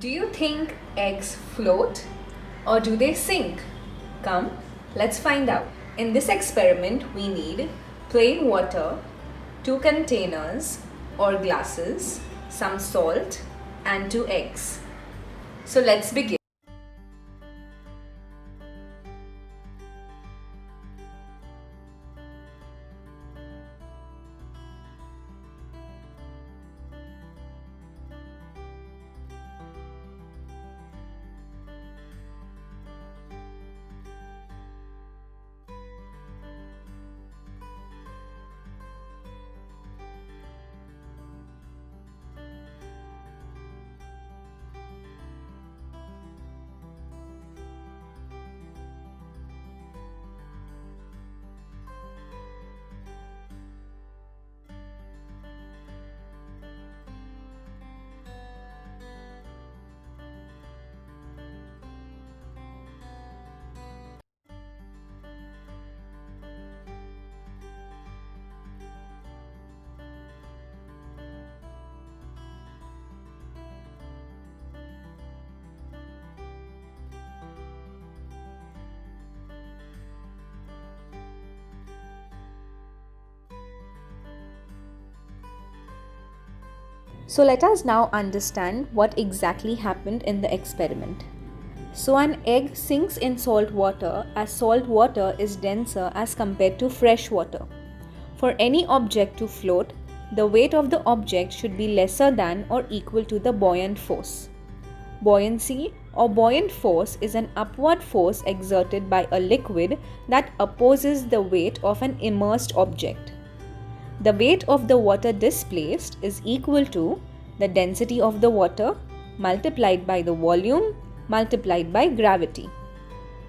Do you think eggs float or do they sink? Come, let's find out. In this experiment, we need plain water, 2 containers or glasses, some salt, and 2 eggs. So let's begin. So let us now understand what exactly happened in the experiment. So an egg sinks in salt water as salt water is denser as compared to fresh water. For any object to float, the weight of the object should be lesser than or equal to the buoyant force. Buoyancy or buoyant force is an upward force exerted by a liquid that opposes the weight of an immersed object. The weight of the water displaced is equal to the density of the water multiplied by the volume multiplied by gravity.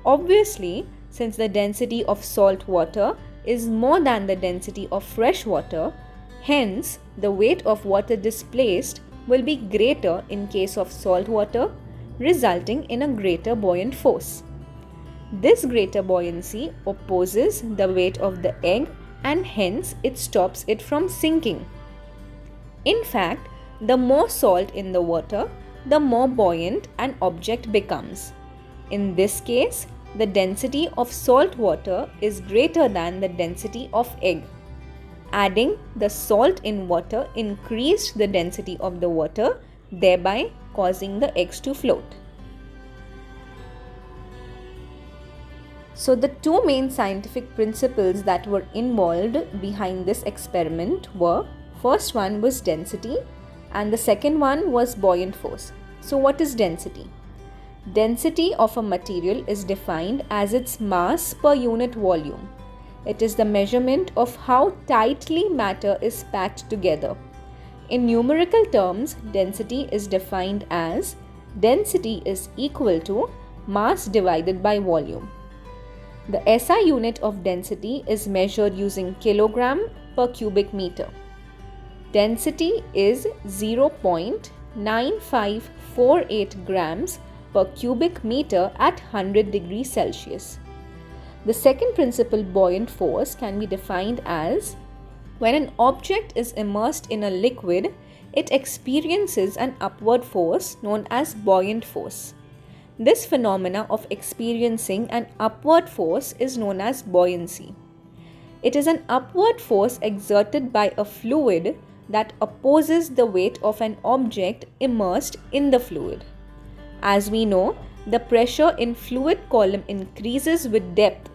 Obviously, since the density of salt water is more than the density of fresh water, hence the weight of water displaced will be greater in case of salt water, resulting in a greater buoyant force. This greater buoyancy opposes the weight of the egg and hence it stops it from sinking. In fact, the more salt in the water, the more buoyant an object becomes. In this case, the density of salt water is greater than the density of egg. Adding the salt in water increased the density of the water, thereby causing the eggs to float. So the two main scientific principles that were involved behind this experiment were, first one was density and the second one was buoyant force. So what is density? Density of a material is defined as its mass per unit volume. It is the measurement of how tightly matter is packed together. In numerical terms, density is defined as density is equal to mass divided by volume. The SI unit of density is measured using kilogram per cubic meter. Density is 0.9548 grams per cubic meter at 100 degrees Celsius. The second principle, buoyant force, can be defined as when an object is immersed in a liquid, it experiences an upward force known as buoyant force. This phenomena of experiencing an upward force is known as buoyancy. It is an upward force exerted by a fluid that opposes the weight of an object immersed in the fluid. As we know, the pressure in fluid column increases with depth.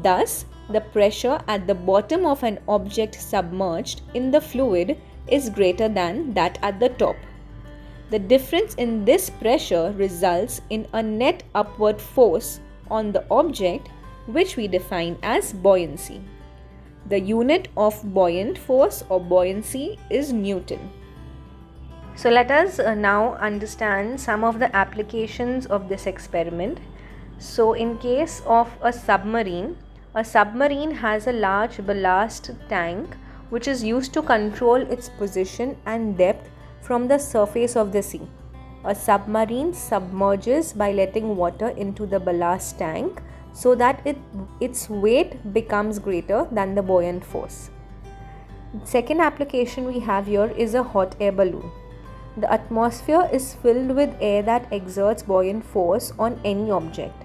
Thus, the pressure at the bottom of an object submerged in the fluid is greater than that at the top. The difference in this pressure results in a net upward force on the object, which we define as buoyancy. The unit of buoyant force or buoyancy is Newton. So let us now understand some of the applications of this experiment. So in case of a submarine has a large ballast tank which is used to control its position and depth from the surface of the sea. A submarine submerges by letting water into the ballast tank so that its weight becomes greater than the buoyant force. Second application we have here is a hot air balloon. The atmosphere is filled with air that exerts buoyant force on any object.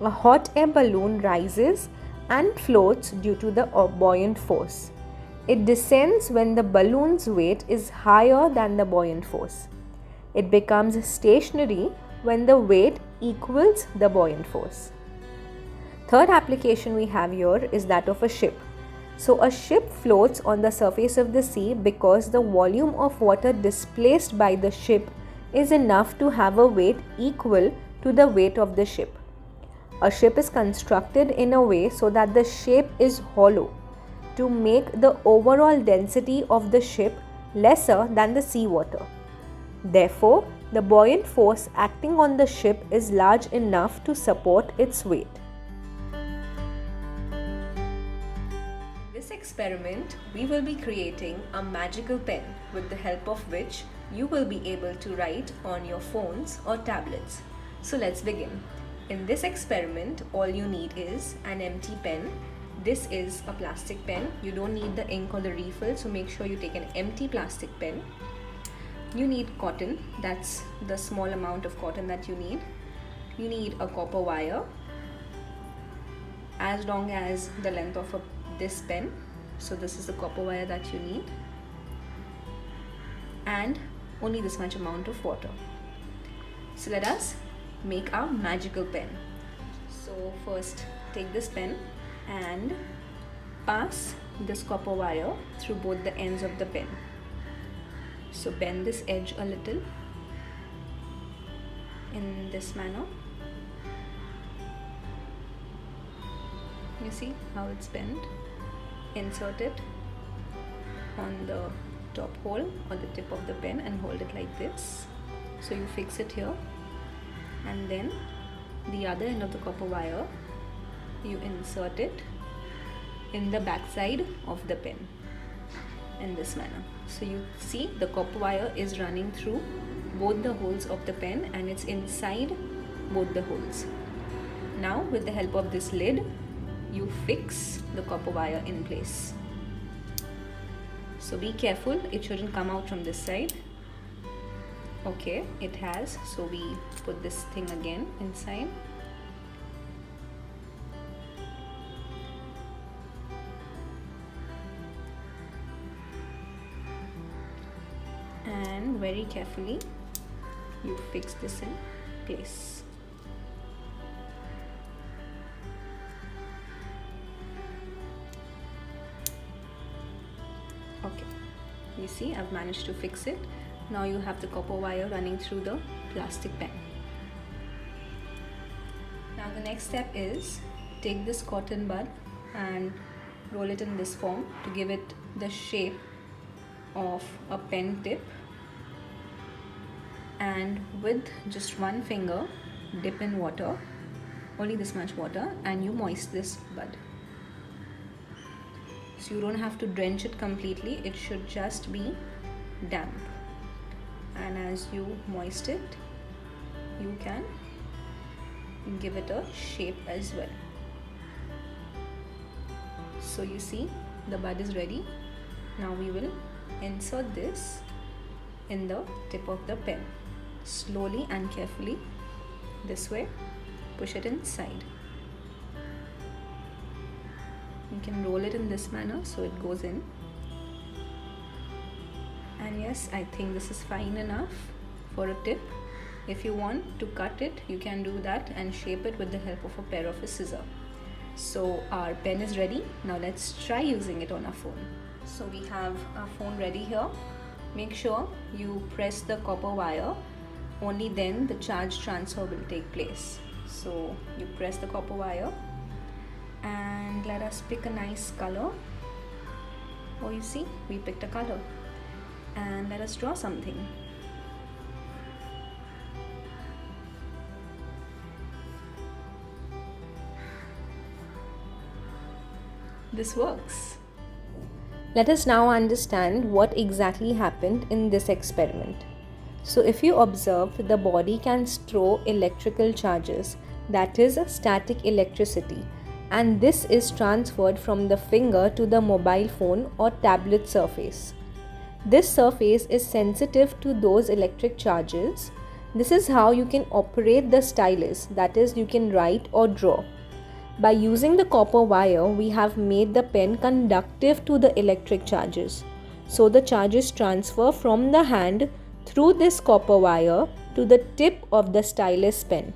A hot air balloon rises and floats due to the buoyant force. It descends when the balloon's weight is higher than the buoyant force. It becomes stationary when the weight equals the buoyant force. Third application we have here is that of a ship. So a ship floats on the surface of the sea because the volume of water displaced by the ship is enough to have a weight equal to the weight of the ship. A ship is constructed in a way so that the shape is hollow to make the overall density of the ship lesser than the seawater. Therefore, the buoyant force acting on the ship is large enough to support its weight. In this experiment, we will be creating a magical pen with the help of which you will be able to write on your phones or tablets. So let's begin. In this experiment, all you need is an empty pen. This is a plastic pen. You don't need the ink or the refill, so make sure you take an empty plastic pen. You need cotton, that's the small amount of cotton that you need. You need a copper wire as long as the length of this pen. So this is the copper wire that you need, and only this much amount of water. So let us make our magical pen. So first take this pen and pass this copper wire through both the ends of the pen. So bend this edge a little in this manner. You see how it's bent? Insert it on the top hole or the tip of the pen and hold it like this. So you fix it here, and then the other end of the copper wire you insert it in the back side of the pen in this manner. So you see the copper wire is running through both the holes of the pen and it's inside both the holes. Now with the help of this lid, you fix the copper wire in place. So be careful, it shouldn't come out from this side. Okay, it has. So we put this thing again inside. And very carefully you fix this in place. Okay, you see I've managed to fix it. Now you have the copper wire running through the plastic pen. Now the next step is take this cotton bud and roll it in this form to give it the shape of a pen tip, and with just one finger dip in water, only this much water, and you moist this bud. So you don't have to drench it completely, it should just be damp. And as you moist it, you can give it a shape as well. So you see the bud is ready. Now we will insert this in the tip of the pen. Slowly and carefully, this way, push it inside. You can roll it in this manner so it goes in. And yes, I think this is fine enough for a tip. If you want to cut it, you can do that and shape it with the help of a pair of a scissor. So our pen is ready. Now let's try using it on our phone. So we have our phone ready here. Make sure you press the copper wire, only then the charge transfer will take place. So you press the copper wire and let us pick a nice color. Oh, you see, we picked a color. And let us draw something. This works. Let us now understand what exactly happened in this experiment. So if you observe, the body can throw electrical charges, that is static electricity, and this is transferred from the finger to the mobile phone or tablet surface. This surface is sensitive to those electric charges. This is how you can operate the stylus, that is, you can write or draw. By using the copper wire, we have made the pen conductive to the electric charges. So the charges transfer from the hand through this copper wire to the tip of the stylus pen.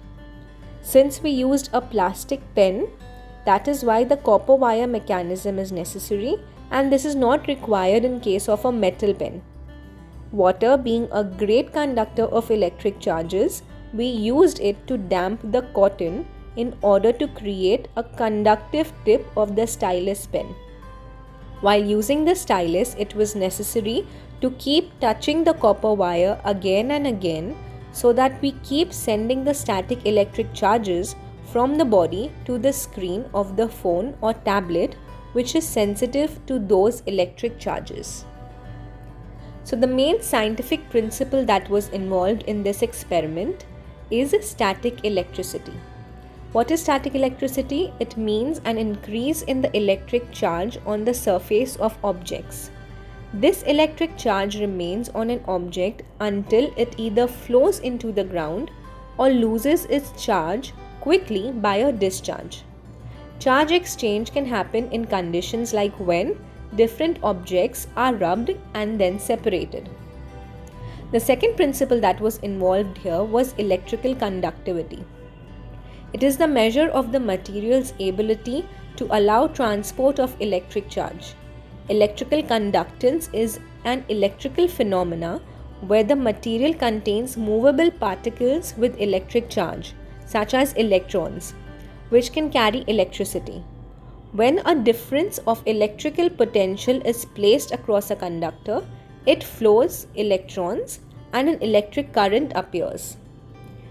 Since we used a plastic pen, that is why the copper wire mechanism is necessary, and this is not required in case of a metal pen. Water being a great conductor of electric charges, we used it to damp the cotton in order to create a conductive tip of the stylus pen. While using the stylus, it was necessary to keep touching the copper wire again and again so that we keep sending the static electric charges from the body to the screen of the phone or tablet, which is sensitive to those electric charges. So the main scientific principle that was involved in this experiment is static electricity. What is static electricity? It means an increase in the electric charge on the surface of objects. This electric charge remains on an object until it either flows into the ground or loses its charge quickly by a discharge. Charge exchange can happen in conditions like when different objects are rubbed and then separated. The second principle that was involved here was electrical conductivity. It is the measure of the material's ability to allow transport of electric charge. Electrical conductance is an electrical phenomena where the material contains movable particles with electric charge, such as electrons, which can carry electricity. When a difference of electrical potential is placed across a conductor, it flows electrons and an electric current appears.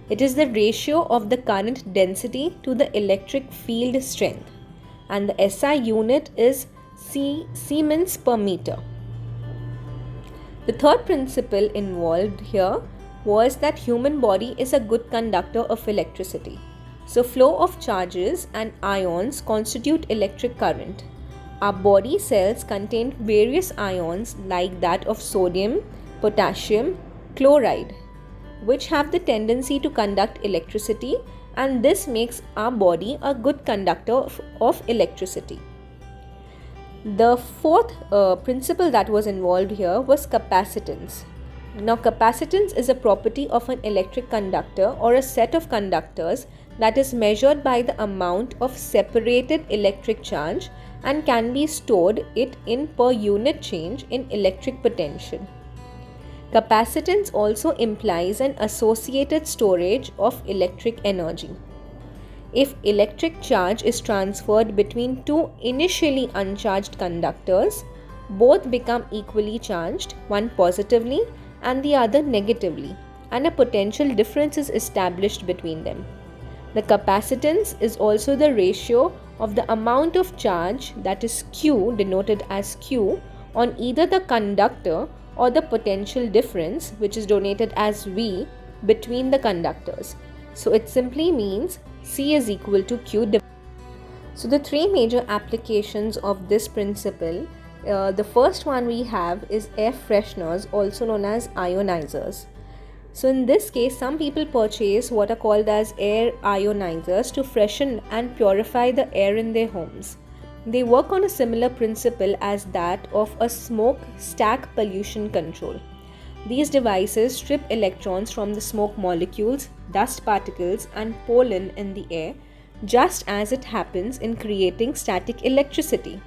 It is the ratio of the current density to the electric field strength, and the SI unit is Siemens per meter. The third principle involved here was that human body is a good conductor of electricity. So flow of charges and ions constitute electric current. Our body cells contain various ions like that of sodium, potassium, chloride, which have the tendency to conduct electricity, and this makes our body a good conductor of electricity. The fourth principle that was involved here was capacitance. Now, capacitance is a property of an electric conductor or a set of conductors that is measured by the amount of separated electric charge and can be stored it in per unit change in electric potential. Capacitance also implies an associated storage of electric energy. If electric charge is transferred between two initially uncharged conductors, both become equally charged, one positively and the other negatively, and a potential difference is established between them. The capacitance is also the ratio of the amount of charge, that is Q, denoted as Q, on either the conductor or the potential difference, which is denoted as V, between the conductors. So it simply means C is equal to Q. So the three major applications of this principle, the first one we have is air fresheners, also known as ionizers. So in this case, some people purchase what are called as air ionizers to freshen and purify the air in their homes. They work on a similar principle as that of a smokestack pollution control. These devices strip electrons from the smoke molecules, dust particles, and pollen in the air, just as it happens in creating static electricity.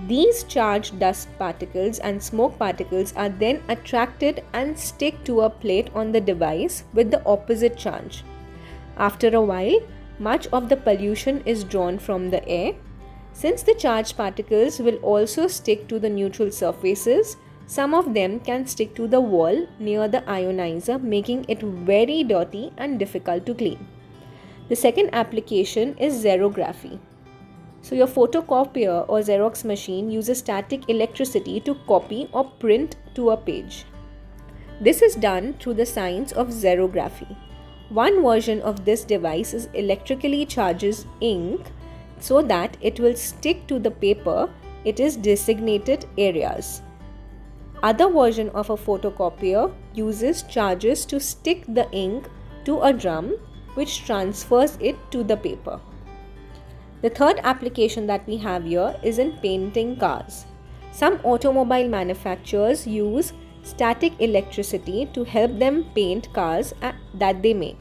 These charged dust particles and smoke particles are then attracted and stick to a plate on the device with the opposite charge. After a while, much of the pollution is drawn from the air. Since the charged particles will also stick to the neutral surfaces, some of them can stick to the wall near the ionizer, making it very dirty and difficult to clean. The second application is xerography. So your photocopier or Xerox machine uses static electricity to copy or print to a page. This is done through the science of xerography. One version of this device is electrically charges ink so that it will stick to the paper. It is designated areas. Other version of a photocopier uses charges to stick the ink to a drum which transfers it to the paper. The third application that we have here is in painting cars. Some automobile manufacturers use static electricity to help them paint cars that they make.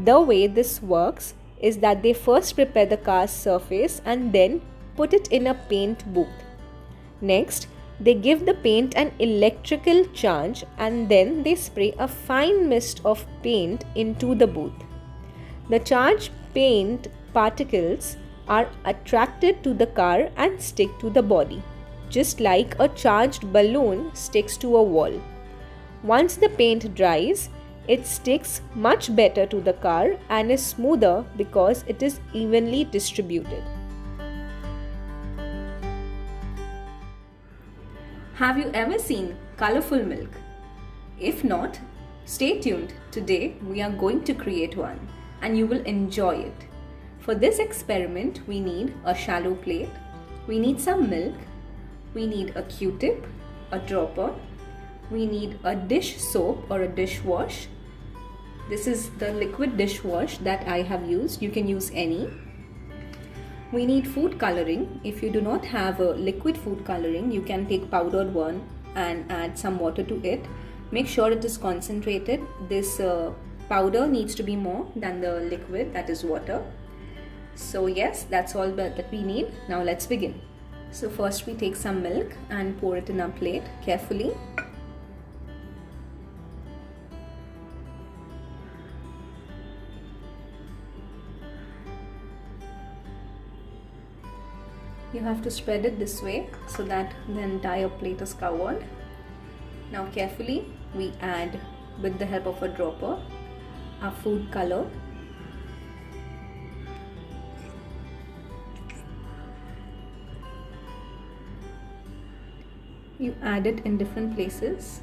The way this works is that they first prepare the car's surface and then put it in a paint booth. Next, they give the paint an electrical charge and then they spray a fine mist of paint into the booth. The charged paint particles are attracted to the car and stick to the body, just like a charged balloon sticks to a wall. Once the paint dries, it sticks much better to the car and is smoother because it is evenly distributed. Have you ever seen colorful milk? If not, stay tuned. Today we are going to create one and you will enjoy it. For this experiment, we need a shallow plate, we need some milk, we need a Q-tip, a dropper, we need a dish soap or a dishwash. This is the liquid dishwash that I have used. You can use any. We need food coloring. If you do not have a liquid food coloring, you can take powdered one and add some water to it. Make sure it is concentrated. This powder needs to be more than the liquid, that is water. So yes, that's all that we need. Now let's begin. So first we take some milk and pour it in our plate carefully. You have to spread it this way so that the entire plate is covered. Now carefully we add, with the help of a dropper, our food color. You add it in different places.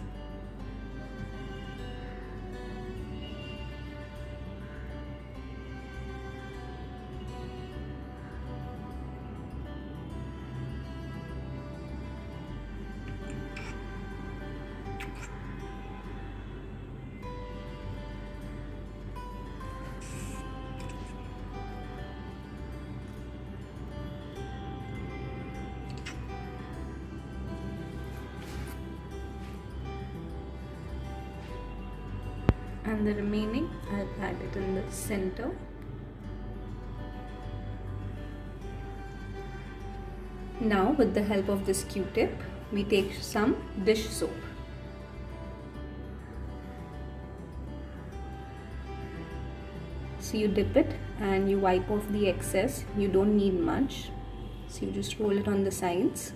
And the remaining I'll add it in the center. Now with the help of this Q-tip, we take some dish soap. So you dip it and you wipe off the excess. You don't need much. So you just roll it on the sides.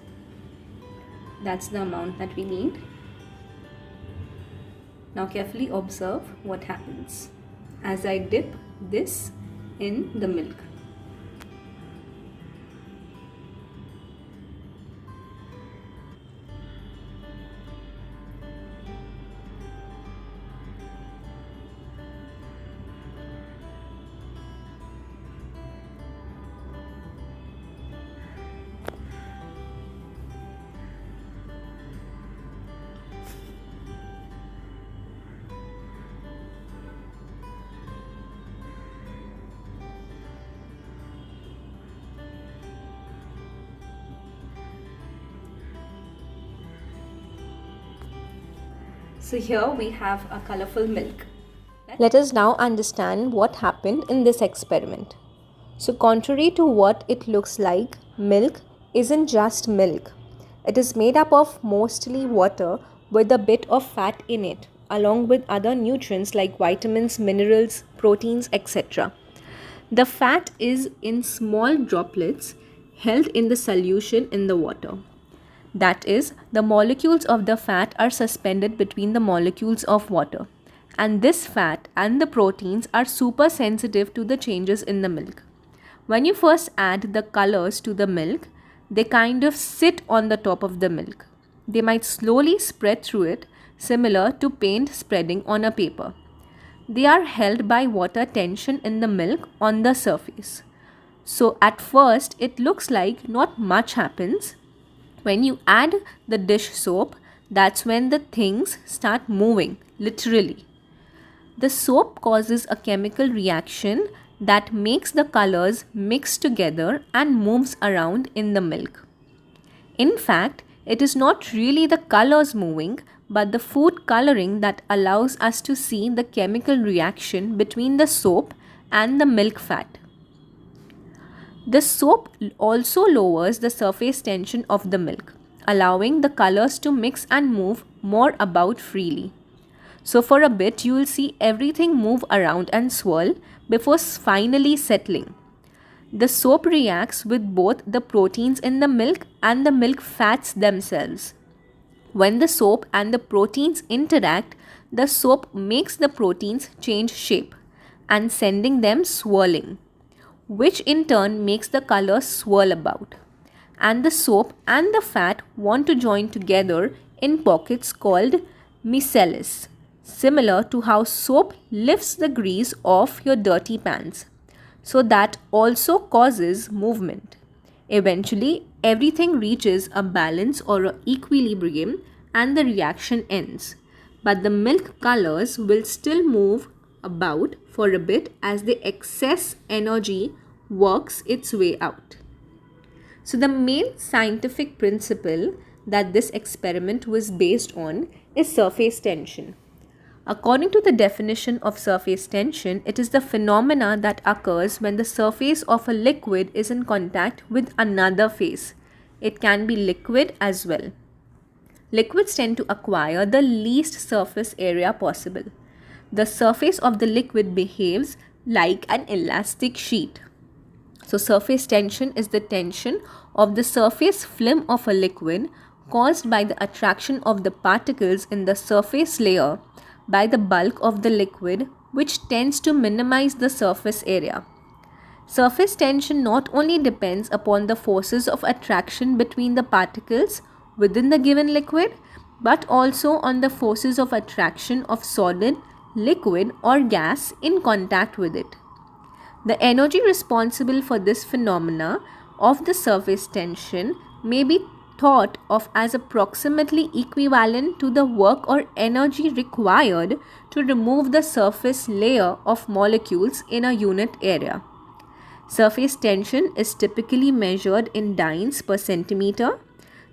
That's the amount that we need. Now carefully observe what happens as I dip this in the milk. So here we have a colorful milk. Let us now understand what happened in this experiment. So contrary to what it looks like, milk isn't just milk. It is made up of mostly water with a bit of fat in it, along with other nutrients like vitamins, minerals, proteins, etc. The fat is in small droplets held in the solution in the water. That is, the molecules of the fat are suspended between the molecules of water. And this fat and the proteins are super sensitive to the changes in the milk. When you first add the colors to the milk, they kind of sit on the top of the milk. They might slowly spread through it, similar to paint spreading on a paper. They are held by water tension in the milk on the surface. So at first, it looks like not much happens. When you add the dish soap, That's when the things start moving, literally. The soap causes a chemical reaction that makes the colors mix together and moves around in the milk. In fact, it is not really the colors moving, but the food coloring that allows us to see the chemical reaction between the soap and the milk fat. The soap also lowers the surface tension of the milk, allowing the colors to mix and move more about freely. So for a bit, you will see everything move around and swirl before finally settling. The soap reacts with both the proteins in the milk and the milk fats themselves. When the soap and the proteins interact, the soap makes the proteins change shape and sending them swirling, which in turn makes the colors swirl about. And the soap and the fat want to join together in pockets called micelles, similar to how soap lifts the grease off your dirty pants. So that also causes movement. Eventually, everything reaches a balance or an equilibrium and the reaction ends. But the milk colors will still move about for a bit as the excess energy works its way out. So the main scientific principle that this experiment was based on is surface tension. According to the definition of surface tension, it is the phenomena that occurs when the surface of a liquid is in contact with another phase. It can be liquid as well. Liquids tend to acquire the least surface area possible. The surface of the liquid behaves like an elastic sheet. So surface tension is the tension of the surface film of a liquid caused by the attraction of the particles in the surface layer by the bulk of the liquid, which tends to minimize the surface area. Surface tension not only depends upon the forces of attraction between the particles within the given liquid, but also on the forces of attraction of solid, liquid or gas in contact with it. The energy responsible for this phenomena of the surface tension may be thought of as approximately equivalent to the work or energy required to remove the surface layer of molecules in a unit area. Surface tension is typically measured in dynes per centimeter.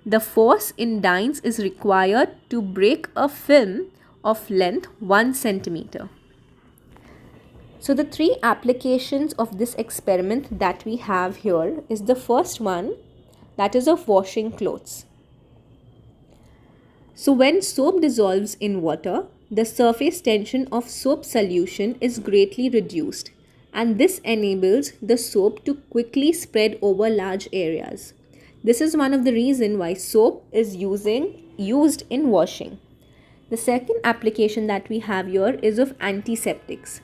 The force in dynes is required to break a film of length 1 centimeter. So the three applications of this experiment that we have here is the first one, that is of washing clothes. So when soap dissolves in water, the surface tension of soap solution is greatly reduced, and this enables the soap to quickly spread over large areas. This is one of the reasons why soap is used in washing. The second application that we have here is of antiseptics.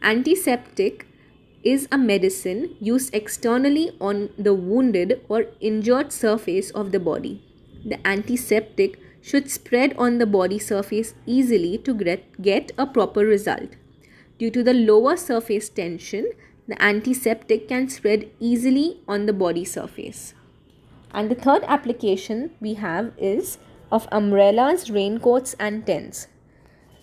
Antiseptic is a medicine used externally on the wounded or injured surface of the body. The antiseptic should spread on the body surface easily to get a proper result. Due to the lower surface tension, the antiseptic can spread easily on the body surface. And the third application we have is of umbrellas, raincoats and tents.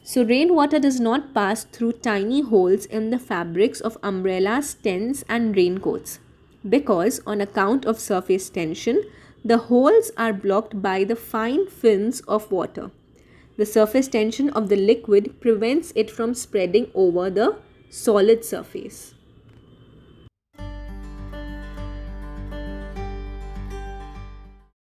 So rainwater does not pass through tiny holes in the fabrics of umbrellas, tents and raincoats because on account of surface tension, the holes are blocked by the fine films of water. The surface tension of the liquid prevents it from spreading over the solid surface.